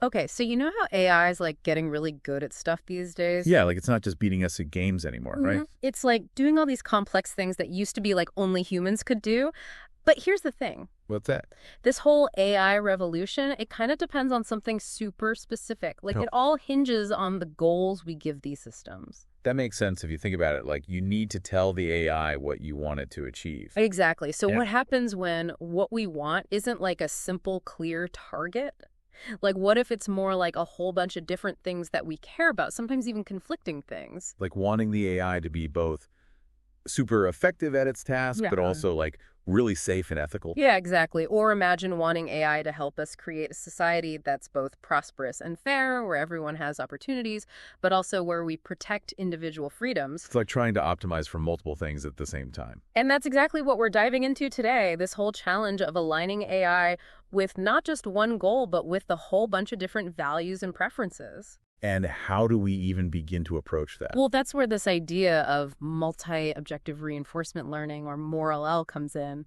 Okay, so you know how AI is like getting really good at stuff these days? Yeah, like it's not just beating us at games anymore, right? It's like doing all these complex things that used to be like only humans could do. But here's the thing. What's that? This whole AI revolution, it kind of depends on something super specific. Like Oh, it all hinges on the goals we give these systems. that makes sense if you think about it. Like you need to tell the AI what you want it to achieve. Exactly. So Yeah. what happens when what we want isn't like a simple, clear target? Like what if it's more like a whole bunch of different things that we care about, sometimes even conflicting things? Like wanting the AI to be both super effective at its task, Yeah. but also like really safe and ethical. Yeah, exactly. Or imagine wanting AI to help us create a society that's both prosperous and fair, where everyone has opportunities, but also where we protect individual freedoms. It's like trying to optimize for multiple things at the same time. And that's exactly what we're diving into today, this whole challenge of aligning AI with not just one goal, but with a whole bunch of different values and preferences. And how do we even begin to approach that? Well, that's where this idea of multi-objective reinforcement learning, or MORAL, comes in.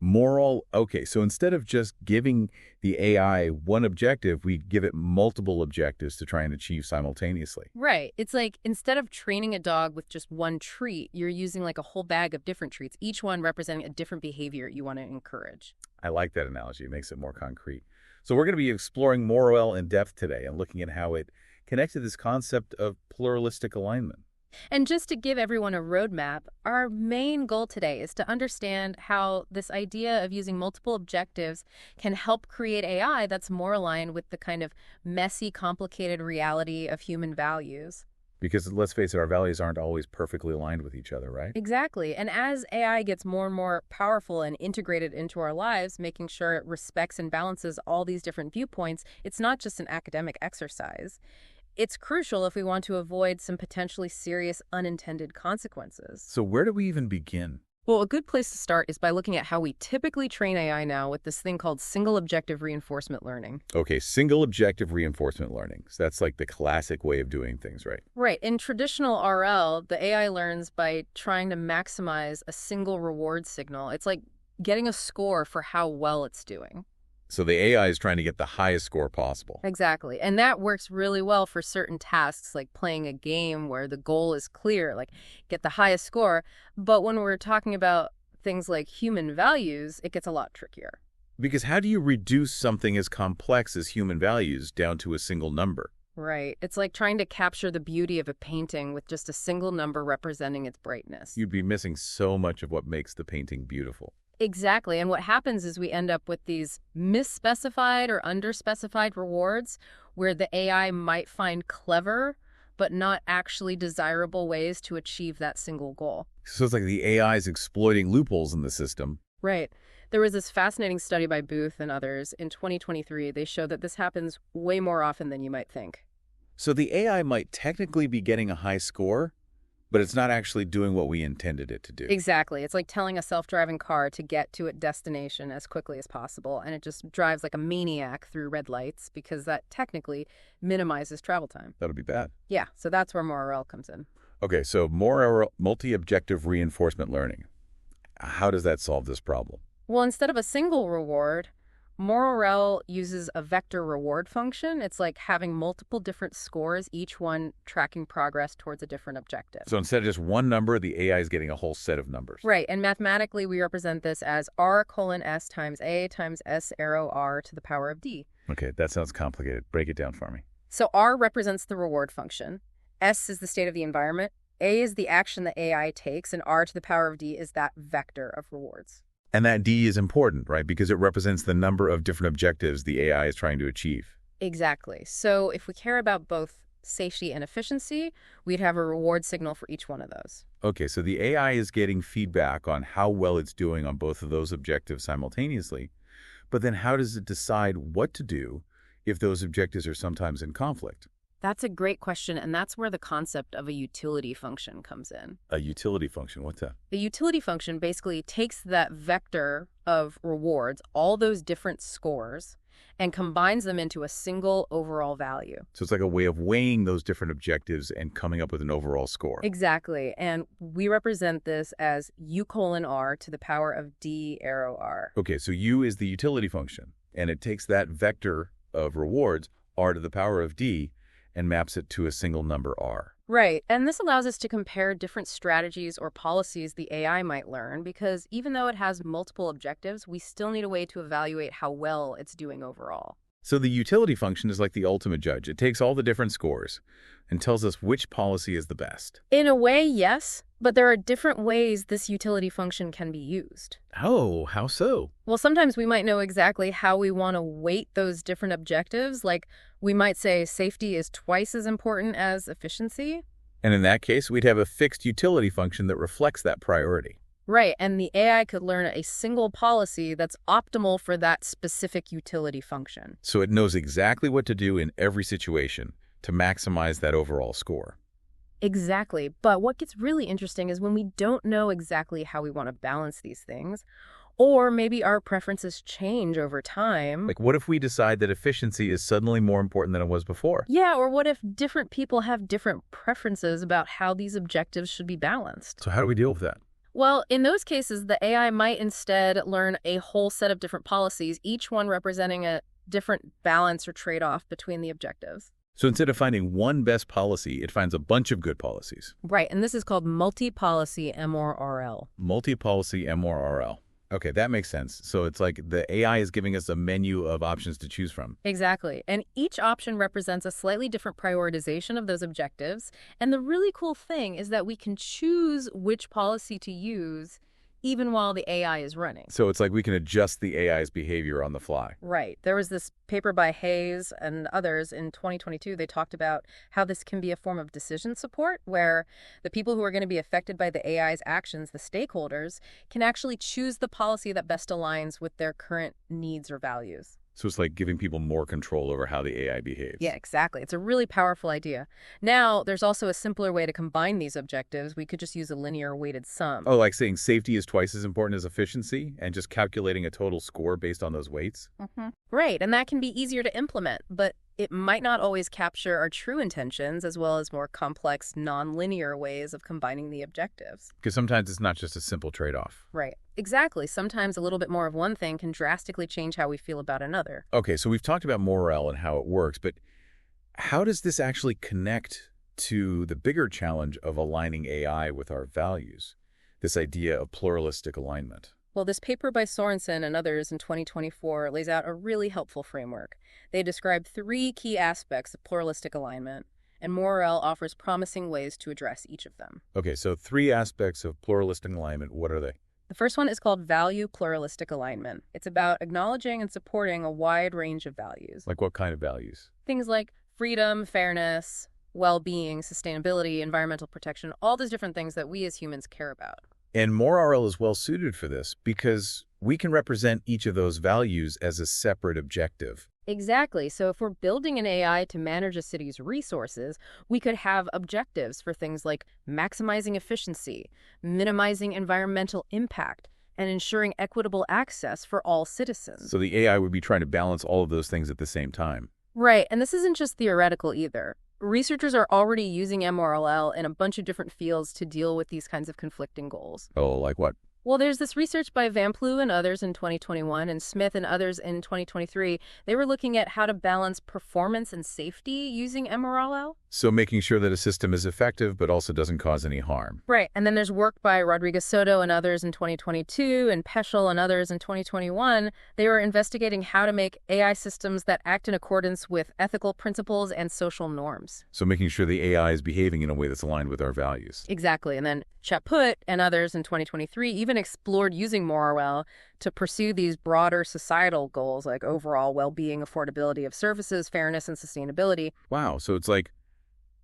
Okay, so instead of just giving the AI one objective, we give it multiple objectives to try and achieve simultaneously. Right. It's like instead of training a dog with just one treat, you're using like a whole bag of different treats, each one representing a different behavior you want to encourage. I like that analogy. It makes it more concrete. So we're going to be exploring MORAL in depth today and looking at how it connects to this concept of pluralistic alignment. And just to give everyone a roadmap, our main goal today is to understand how this idea of using multiple objectives can help create AI that's more aligned with the kind of messy, complicated reality of human values. Because let's face it, our values aren't always perfectly aligned with each other, right? Exactly. And as AI gets more and more powerful and integrated into our lives, making sure it respects and balances all these different viewpoints, it's not just an academic exercise. It's crucial if we want to avoid some potentially serious unintended consequences. So where do we even begin? Well, a good place to start is by looking at how we typically train AI now with this thing called single objective reinforcement learning. Okay, single objective reinforcement learning. So that's like the classic way of doing things, right? Right. In traditional RL, the AI learns by trying to maximize a single reward signal. It's like getting a score for how well it's doing. So the AI is trying to get the highest score possible. Exactly. And that works really well for certain tasks, like playing a game where the goal is clear, like get the highest score. But when we're talking about things like human values, it gets a lot trickier. Because how do you reduce something as complex as human values down to a single number? Right. It's like trying to capture the beauty of a painting with just a single number representing its brightness. You'd be missing so much of what makes the painting beautiful. Exactly. And what happens is we end up with these misspecified or underspecified rewards where the AI might find clever, but not actually desirable ways to achieve that single goal. So it's like the AI is exploiting loopholes in the system. Right. There was this fascinating study by Booth and others in 2023. They showed that this happens way more often than you might think. So the AI might technically be getting a high score, but it's not actually doing what we intended it to do. Exactly. It's like telling a self-driving car to get to its destination as quickly as possible, and it just drives like a maniac through red lights because that technically minimizes travel time. That'll be bad. Yeah, so that's where MORAL comes in. Okay, so more multi-objective reinforcement learning. How does that solve this problem? Well, instead of a single reward, MORAL uses a vector reward function. It's like having multiple different scores, each one tracking progress towards a different objective. So instead of just one number, the AI is getting a whole set of numbers. Right, and mathematically we represent this as R:(S times A times S arrow R to the power of D. Okay, that sounds complicated. Break it down for me. So R represents the reward function, S is the state of the environment, A is the action the AI takes, and R to the power of D is that vector of rewards. And that D is important, right? Because it represents the number of different objectives the AI is trying to achieve. Exactly. So if we care about both safety and efficiency, we'd have a reward signal for each one of those. Okay, so the AI is getting feedback on how well it's doing on both of those objectives simultaneously. But then how does it decide what to do if those objectives are sometimes in conflict? That's a great question, and that's where the concept of a utility function comes in. A utility function, what's that? The utility function basically takes that vector of rewards, all those different scores, and combines them into a single overall value. So it's like a way of weighing those different objectives and coming up with an overall score. Exactly, and we represent this as U:(R) to the power of D arrow R. Okay, so U is the utility function, and it takes that vector of rewards, r to the power of d, and maps it to a single number r. Right, and this allows us to compare different strategies or policies the AI might learn because even though it has multiple objectives, we still need a way to evaluate how well it's doing overall. So the utility function is like the ultimate judge. It takes all the different scores and tells us which policy is the best. In a way, yes, but there are different ways this utility function can be used. Oh, how so? Well, sometimes we might know exactly how we want to weight those different objectives, like we might say safety is twice as important as efficiency. And in that case, we'd have a fixed utility function that reflects that priority. Right, and the AI could learn a single policy that's optimal for that specific utility function. So it knows exactly what to do in every situation to maximize that overall score. Exactly, but what gets really interesting is when we don't know exactly how we want to balance these things, or maybe our preferences change over time. Like, what if we decide that efficiency is suddenly more important than it was before? Yeah, or what if different people have different preferences about how these objectives should be balanced? So how do we deal with that? Well, in those cases, the AI might instead learn a whole set of different policies, each one representing a different balance or trade-off between the objectives. So instead of finding one best policy, it finds a bunch of good policies. Right, and this is called multi-policy MRRL. Multi-policy MRRL. Okay, that makes sense. So it's like the AI is giving us a menu of options to choose from. Exactly. And each option represents a slightly different prioritization of those objectives. And the really cool thing is that we can choose which policy to use even while the AI is running. So it's like we can adjust the AI's behavior on the fly. Right. There was this paper by Hayes and others in 2022. They talked about how this can be a form of decision support, where the people who are going to be affected by the AI's actions, the stakeholders, can actually choose the policy that best aligns with their current needs or values. So it's like giving people more control over how the AI behaves. Yeah, exactly. It's a really powerful idea. Now, there's also a simpler way to combine these objectives. We could just use a linear weighted sum. Oh, like saying safety is twice as important as efficiency and just calculating a total score based on those weights? Right, and that can be easier to implement, but it might not always capture our true intentions as well as more complex, non-linear ways of combining the objectives. Because sometimes it's not just a simple trade-off. Right. Exactly. Sometimes a little bit more of one thing can drastically change how we feel about another. Okay, so we've talked about morale and how it works, but how does this actually connect to the bigger challenge of aligning AI with our values? This idea of pluralistic alignment. Well, this paper by Sorensen and others in 2024 lays out a really helpful framework. They describe 3 key aspects of pluralistic alignment, and Morrell offers promising ways to address each of them. Okay, so 3 aspects of pluralistic alignment. What are they? The first one is called value pluralistic alignment. It's about acknowledging and supporting a wide range of values. Like what kind of values? Things like freedom, fairness, well-being, sustainability, environmental protection, all those different things that we as humans care about. And MoreRL is well suited for this because we can represent each of those values as a separate objective. Exactly. So if we're building an AI to manage a city's resources, we could have objectives for things like maximizing efficiency, minimizing environmental impact, and ensuring equitable access for all citizens. So the AI would be trying to balance all of those things at the same time. Right. And this isn't just theoretical either. Researchers are already using MRLL in a bunch of different fields to deal with these kinds of conflicting goals. Oh, like what? Well, there's this research by Van Plu and others in 2021 and Smith and others in 2023. They were looking at how to balance performance and safety using MRLL. So making sure that a system is effective but also doesn't cause any harm. Right. And then there's work by Rodriguez Soto and others in 2022 and Peschel and others in 2021. They were investigating how to make AI systems that act in accordance with ethical principles and social norms. So making sure the AI is behaving in a way that's aligned with our values. Exactly. And then Chaput and others in 2023 even explored using MoreRL to pursue these broader societal goals like overall well-being, affordability of services, fairness, and sustainability. Wow. So it's like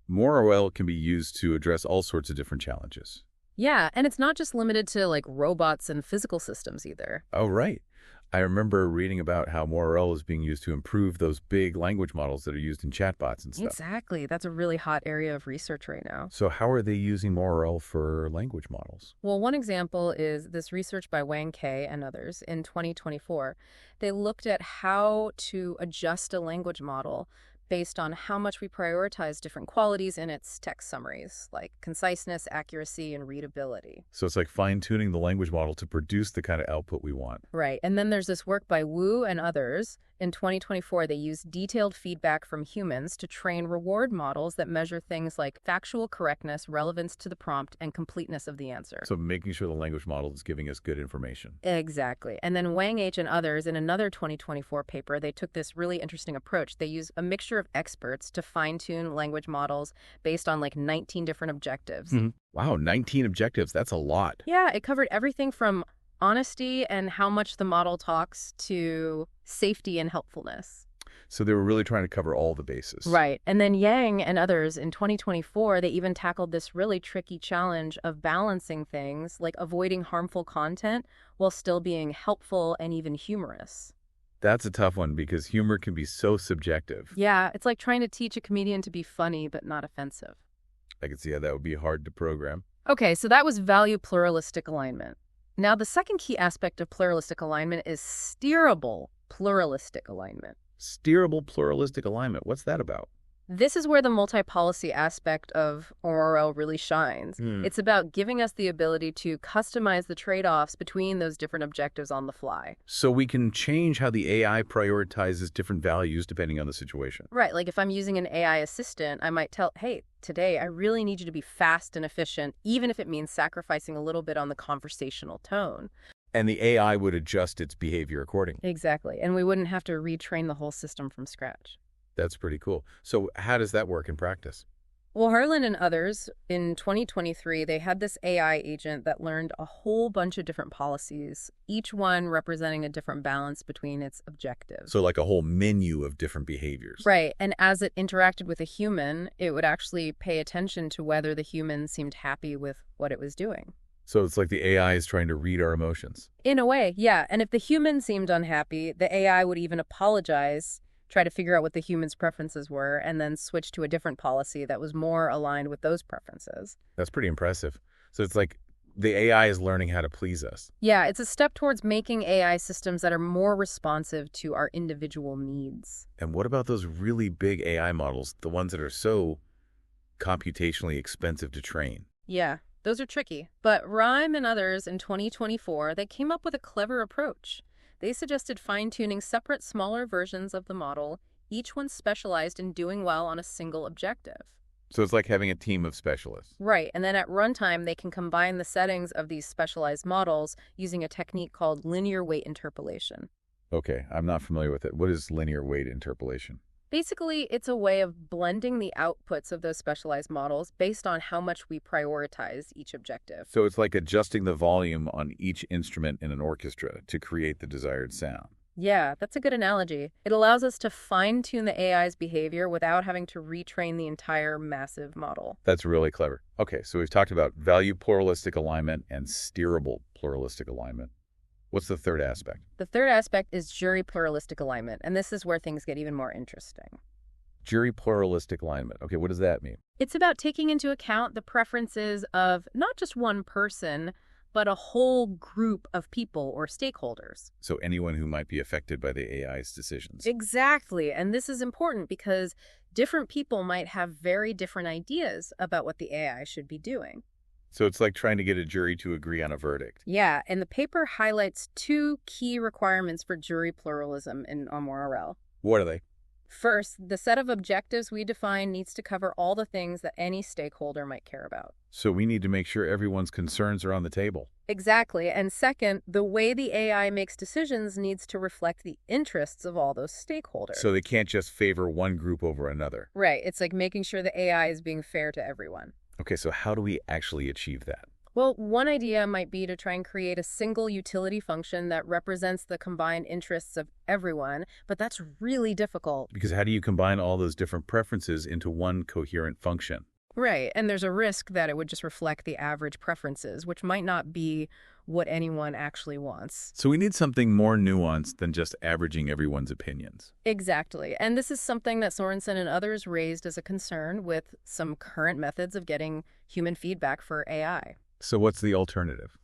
MoreRL can be used to address all sorts of different challenges. Yeah, and it's not just limited to like robots and physical systems either. Oh, right. I remember reading about how MoreRL is being used to improve those big language models that are used in chatbots and stuff. Exactly. That's a really hot area of research right now. So how are they using MoreRL for language models? Well, one example is this research by Wang Kei and others in 2024. They looked at how to adjust a language model based on how much we prioritize different qualities in its text summaries, like conciseness, accuracy, and readability. So it's like fine-tuning the language model to produce the kind of output we want. Right. And then there's this work by Wu and others In 2024, they used detailed feedback from humans to train reward models that measure things like factual correctness, relevance to the prompt, and completeness of the answer. So making sure the language model is giving us good information. Exactly. And then Wang H. and others in another 2024 paper, they took this really interesting approach. They used a mixture of experts to fine-tune language models based on like 19 different objectives. Wow, 19 objectives. That's a lot. Yeah, it covered everything from honesty and how much the model talks to safety and helpfulness. So they were really trying to cover all the bases. Right. And then Yang and others in 2024, they even tackled this really tricky challenge of balancing things like avoiding harmful content while still being helpful and even humorous. That's a tough one because humor can be so subjective. Yeah, it's like trying to teach a comedian to be funny but not offensive. I can see how that would be hard to program. Okay, so that was value pluralistic alignment. Now, the second key aspect of pluralistic alignment is steerable pluralistic alignment. Steerable pluralistic alignment. What's that about? This is where the multi-policy aspect of ORL really shines. It's about giving us the ability to customize the trade-offs between those different objectives on the fly. So we can change how the AI prioritizes different values depending on the situation. Right, like if I'm using an AI assistant, I might tell, hey, today I really need you to be fast and efficient, even if it means sacrificing a little bit on the conversational tone. And the AI would adjust its behavior accordingly. Exactly, and we wouldn't have to retrain the whole system from scratch. That's pretty cool. So how does that work in practice? Well, Harlan and others, in 2023, they had this AI agent that learned a whole bunch of different policies, each one representing a different balance between its objectives. So like a whole menu of different behaviors. Right, and as it interacted with a human, it would actually pay attention to whether the human seemed happy with what it was doing. So it's like the AI is trying to read our emotions. In a way, yeah. And if the human seemed unhappy, the AI would even apologize, try to figure out what the human's preferences were, and then switch to a different policy that was more aligned with those preferences. That's pretty impressive. So it's like the AI is learning how to please us. Yeah, it's a step towards making AI systems that are more responsive to our individual needs. And what about those really big AI models, the ones that are so computationally expensive to train? Yeah, those are tricky. But Rime and others in 2024, they came up with a clever approach. They suggested fine-tuning separate, smaller versions of the model, each one specialized in doing well on a single objective. So it's like having a team of specialists. Right, and then at runtime, they can combine the settings of these specialized models using a technique called linear weight interpolation. Okay, I'm not familiar with it. What is linear weight interpolation? Basically, it's a way of blending the outputs of those specialized models based on how much we prioritize each objective. So it's like adjusting the volume on each instrument in an orchestra to create the desired sound. Yeah, that's a good analogy. It allows us to fine-tune the AI's behavior without having to retrain the entire massive model. That's really clever. Okay, so we've talked about value pluralistic alignment and steerable pluralistic alignment. What's the third aspect? The third aspect is jury pluralistic alignment, and this is where things get even more interesting. Jury pluralistic alignment. Okay, what does that mean? It's about taking into account the preferences of not just one person, but a whole group of people or stakeholders. So anyone who might be affected by the AI's decisions. Exactly, and this is important because different people might have very different ideas about what the AI should be doing. So it's like trying to get a jury to agree on a verdict. Yeah, and the paper highlights two key requirements for jury pluralism in ORL. What are they? First, the set of objectives we define needs to cover all the things that any stakeholder might care about. So we need to make sure everyone's concerns are on the table. Exactly. And second, the way the AI makes decisions needs to reflect the interests of all those stakeholders. So they can't just favor one group over another. Right. It's like making sure the AI is being fair to everyone. Okay, so how do we actually achieve that? Well, one idea might be to try and create a single utility function that represents the combined interests of everyone, but that's really difficult. Because how do you combine all those different preferences into one coherent function? Right, and there's a risk that it would just reflect the average preferences, which might not be what anyone actually wants. So we need something more nuanced than just averaging everyone's opinions. Exactly, and this is something that Sorensen and others raised as a concern with some current methods of getting human feedback for AI. So what's the alternative?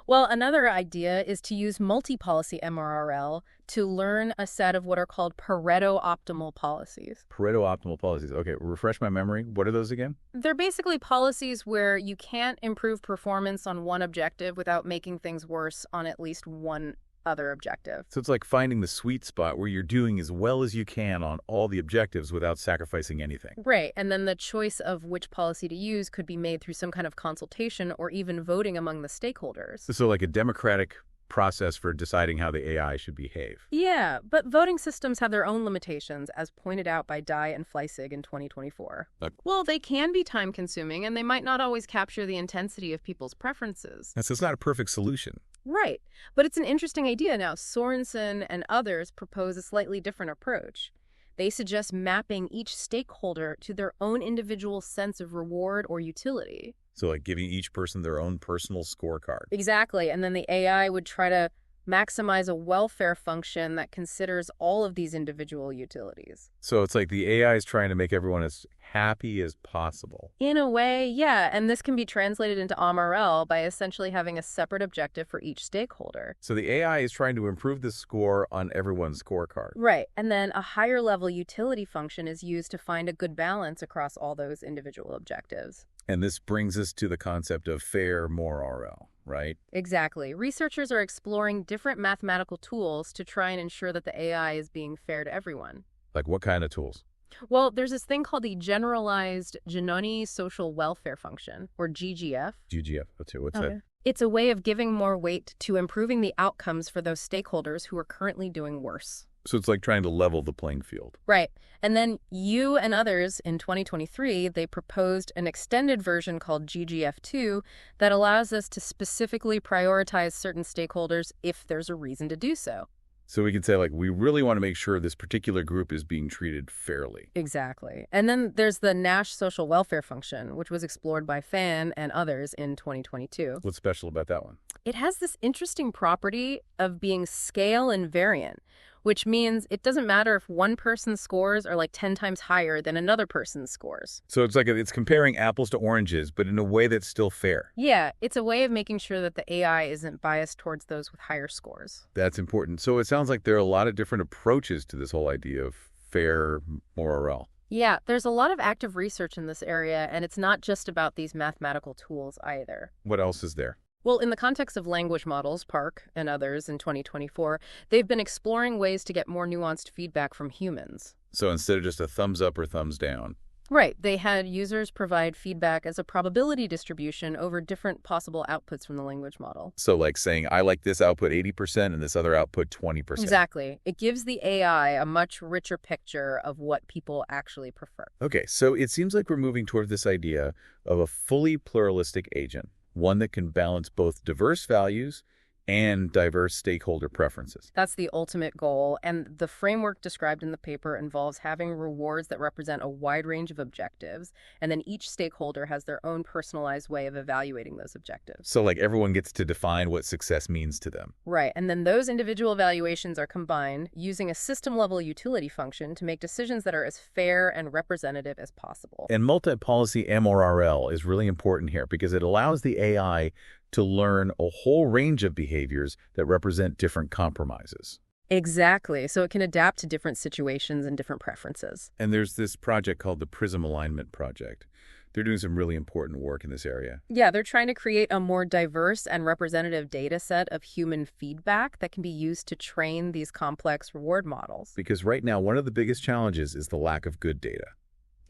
Well, another idea is to use multi-policy MRRL to learn a set of what are called Pareto optimal policies. Pareto optimal policies. Okay, refresh my memory. What are those again? They're basically policies where you can't improve performance on one objective without making things worse on at least one other objective. So it's like finding the sweet spot where you're doing as well as you can on all the objectives without sacrificing anything. Right, and then the choice of which policy to use could be made through some kind of consultation or even voting among the stakeholders. So like a democratic process for deciding how the AI should behave. Yeah, but voting systems have their own limitations, as pointed out by Dye and Fleissig in 2024. Well, they can be time-consuming, and they might not always capture the intensity of people's preferences. And so it's not a perfect solution. Right, but it's an interesting idea now. Sorensen and others propose a slightly different approach. They suggest mapping each stakeholder to their own individual sense of reward or utility. So like giving each person their own personal scorecard. Exactly, and then the AI would try to maximize a welfare function that considers all of these individual utilities. So it's like the AI is trying to make everyone as happy as possible. In a way, yeah, and this can be translated into MRL by essentially having a separate objective for each stakeholder. So the AI is trying to improve the score on everyone's scorecard. Right, and then a higher level utility function is used to find a good balance across all those individual objectives. And this brings us to the concept of fair more RL, right? Exactly. Researchers are exploring different mathematical tools to try and ensure that the AI is being fair to everyone. Like what kind of tools? Well, there's this thing called the Generalized Giannoni Social Welfare Function, or GGF. GGF, what's that? It's a way of giving more weight to improving the outcomes for those stakeholders who are currently doing worse. So it's like trying to level the playing field. Right. And then you and others in 2023, they proposed an extended version called GGF2 that allows us to specifically prioritize certain stakeholders if there's a reason to do so. So we can say, like, we really want to make sure this particular group is being treated fairly. Exactly. And then there's the Nash Social Welfare Function, which was explored by Fan and others in 2022. What's special about that one? It has this interesting property of being scale invariant, which means it doesn't matter if one person's scores are like 10 times higher than another person's scores. So it's like it's comparing apples to oranges, but in a way that's still fair. Yeah, it's a way of making sure that the AI isn't biased towards those with higher scores. That's important. So it sounds like there are a lot of different approaches to this whole idea of fair more RL. Yeah, there's a lot of active research in this area, and it's not just about these mathematical tools either. What else is there? Well, in the context of language models, Park and others in 2024, they've been exploring ways to get more nuanced feedback from humans. So instead of just a thumbs up or thumbs down. Right. They had users provide feedback as a probability distribution over different possible outputs from the language model. So like saying, I like this output 80% and this other output 20%. Exactly. It gives the AI a much richer picture of what people actually prefer. Okay, so it seems like we're moving toward this idea of a fully pluralistic agent. One that can balance both diverse values and diverse stakeholder preferences. That's the ultimate goal, and the framework described in the paper involves having rewards that represent a wide range of objectives, and then each stakeholder has their own personalized way of evaluating those objectives. So like everyone gets to define what success means to them. Right, and then those individual evaluations are combined using a system-level utility function to make decisions that are as fair and representative as possible. And multi-policy MRL is really important here because it allows the AI to learn a whole range of behaviors that represent different compromises. Exactly. So it can adapt to different situations and different preferences. And there's this project called the Prism Alignment Project. They're doing some really important work in this area. Yeah, they're trying to create a more diverse and representative data set of human feedback that can be used to train these complex reward models. Because right now, one of the biggest challenges is the lack of good data.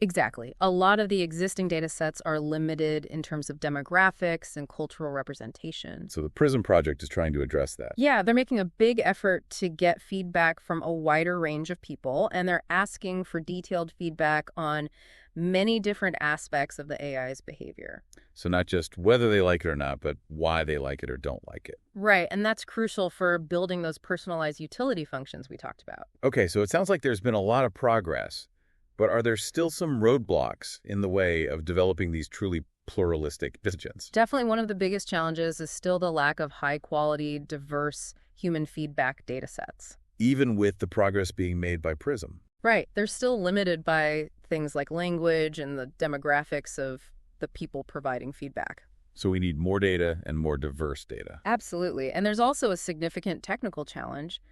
Exactly. A lot of the existing data sets are limited in terms of demographics and cultural representation. So the PRISM project is trying to address that. Yeah, they're making a big effort to get feedback from a wider range of people, and they're asking for detailed feedback on many different aspects of the AI's behavior. So not just whether they like it or not, but why they like it or don't like it. Right, and that's crucial for building those personalized utility functions we talked about. Okay, so it sounds like there's been a lot of progress. But are there still some roadblocks in the way of developing these truly pluralistic agents? Definitely one of the biggest challenges is still the lack of high-quality, diverse human feedback data sets. Even with the progress being made by PRISM. Right. They're still limited by things like language and the demographics of the people providing feedback. So we need more data and more diverse data. Absolutely. And there's also a significant technical challenge.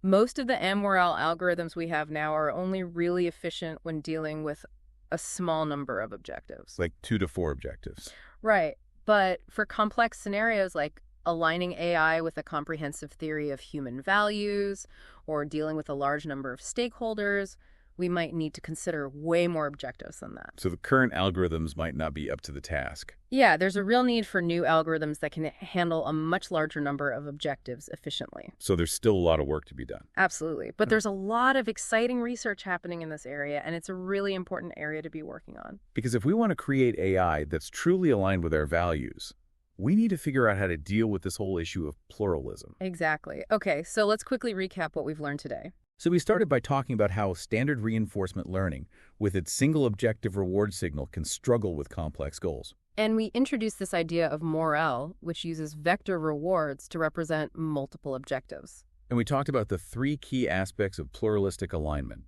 Most of the MRL algorithms we have now are only really efficient when dealing with a small number of objectives. Like 2 to 4 objectives. Right. But for complex scenarios like aligning AI with a comprehensive theory of human values or dealing with a large number of stakeholders, we might need to consider way more objectives than that. So the current algorithms might not be up to the task. Yeah, there's a real need for new algorithms that can handle a much larger number of objectives efficiently. So there's still a lot of work to be done. Absolutely. But there's a lot of exciting research happening in this area, and it's a really important area to be working on. Because if we want to create AI that's truly aligned with our values, we need to figure out how to deal with this whole issue of pluralism. Exactly. Okay, so let's quickly recap what we've learned today. So we started by talking about how standard reinforcement learning, with its single objective reward signal, can struggle with complex goals. And we introduced this idea of MOREL, which uses vector rewards to represent multiple objectives. And we talked about the 3 key aspects of pluralistic alignment: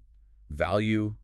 value,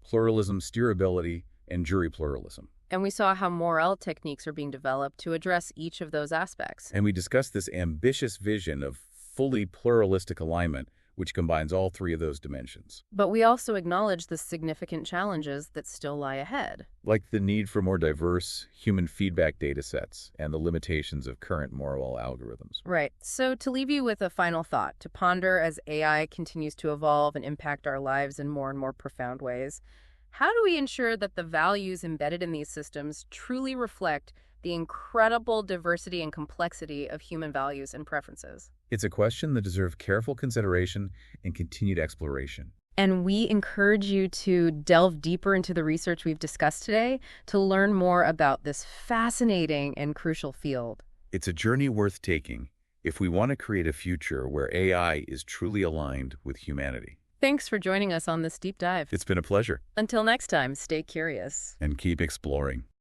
pluralism steerability, and jury pluralism. And we saw how MOREL techniques are being developed to address each of those aspects. And we discussed this ambitious vision of fully pluralistic alignment, which combines all 3 of those dimensions. But we also acknowledge the significant challenges that still lie ahead. Like the need for more diverse human feedback data sets and the limitations of current MOREL algorithms. Right. So to leave you with a final thought, to ponder as AI continues to evolve and impact our lives in more and more profound ways, how do we ensure that the values embedded in these systems truly reflect the incredible diversity and complexity of human values and preferences? It's a question that deserves careful consideration and continued exploration. And we encourage you to delve deeper into the research we've discussed today to learn more about this fascinating and crucial field. It's a journey worth taking if we want to create a future where AI is truly aligned with humanity. Thanks for joining us on this deep dive. It's been a pleasure. Until next time, stay curious. And keep exploring.